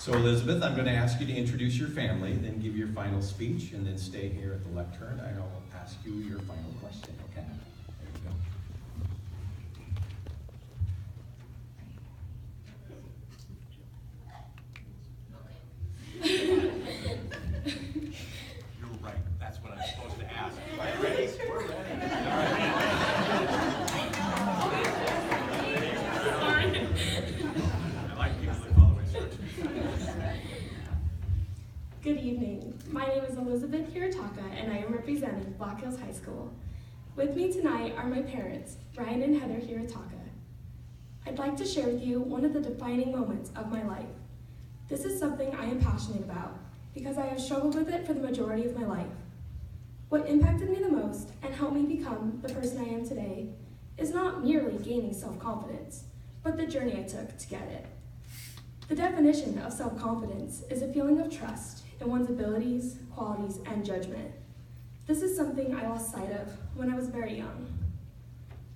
So Elizabeth, I'm going to ask you to introduce your family, then give your final speech, and then stay here at the lectern, and I'll ask you your final question, okay? There you go. You're right. That's what I'm supposed to ask. Are you ready? We're ready. All right. I like people that follow instructions. Good evening. My name is Elizabeth Hirotaka, and I am representing Black Hills High School. With me tonight are my parents, Brian and Heather Hirotaka. I'd like to share with you one of the defining moments of my life. This is something I am passionate about because I have struggled with it for the majority of my life. What impacted me the most and helped me become the person I am today is not merely gaining self-confidence, but the journey I took to get it. The definition of self-confidence is a feeling of trust in one's abilities, qualities, and judgment. This is something I lost sight of when I was very young.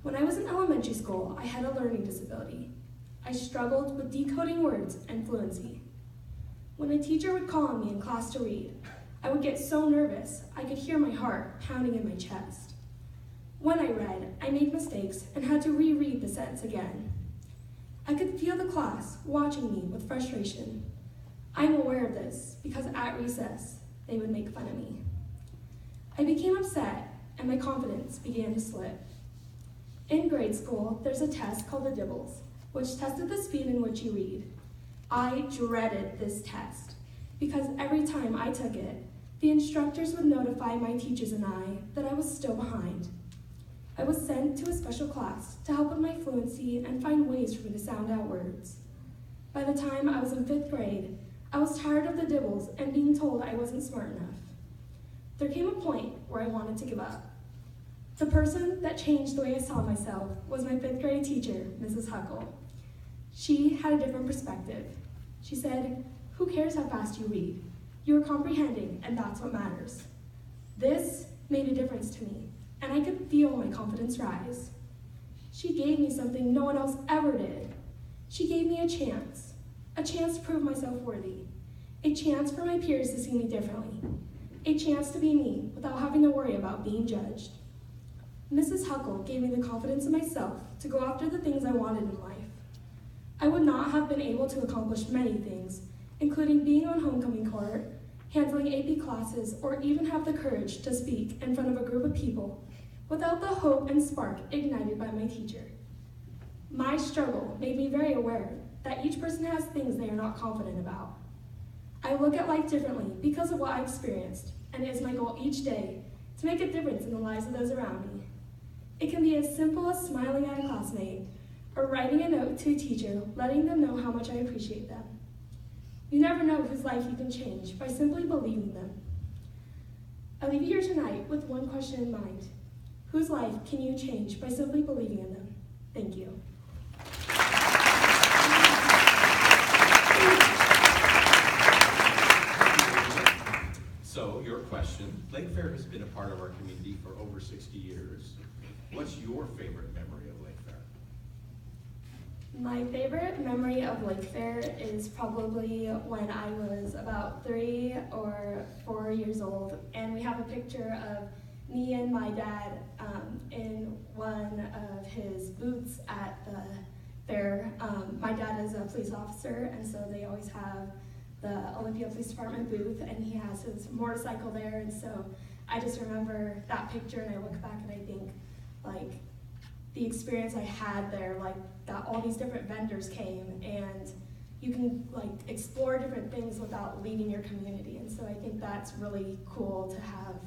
When I was in elementary school, I had a learning disability. I struggled with decoding words and fluency. When a teacher would call on me in class to read, I would get so nervous I could hear my heart pounding in my chest. When I read, I made mistakes and had to reread the sentence again. I could feel the class watching me with frustration. I'm aware of this because at recess, they would make fun of me. I became upset and my confidence began to slip. In grade school, there's a test called the Dibbles, which tested the speed in which you read. I dreaded this test because every time I took it, the instructors would notify my teachers and I that I was still behind. I was sent to a special class to help with my fluency and find ways for me to sound out words. By the time I was in 5th grade, I was tired of the Dibbles and being told I wasn't smart enough. There came a point where I wanted to give up. The person that changed the way I saw myself was my 5th grade teacher, Mrs. Huckle. She had a different perspective. She said, "Who cares how fast you read? You are comprehending, and that's what matters." This made a difference to me, and I could feel my confidence rise. She gave me something no one else ever did. She gave me a chance to prove myself worthy, a chance for my peers to see me differently, a chance to be me without having to worry about being judged. Mrs. Huckle gave me the confidence in myself to go after the things I wanted in life. I would not have been able to accomplish many things, including being on homecoming court, handling AP classes, or even have the courage to speak in front of a group of people without the hope and spark ignited by my teacher. My struggle made me very aware that each person has things they are not confident about. I look at life differently because of what I experienced, and it is my goal each day to make a difference in the lives of those around me. It can be as simple as smiling at a classmate or writing a note to a teacher, letting them know how much I appreciate them. You never know whose life you can change by simply believing them. I leave you here tonight with one question in mind. Whose life can you change by simply believing in them? Thank you. So, your question. Lake Fair has been a part of our community for over 60 years. What's your favorite memory of Lake Fair? My favorite memory of Lake Fair is probably when I was about 3 or 4 years old, and we have a picture of me and my dad in one of his booths at the fair. My dad is a police officer, and so they always have the Olympia Police Department booth, and he has his motorcycle there, and so I just remember that picture, and I look back and I think, like, the experience I had there, like, that all these different vendors came, and you can, like, explore different things without leaving your community, and so I think that's really cool to have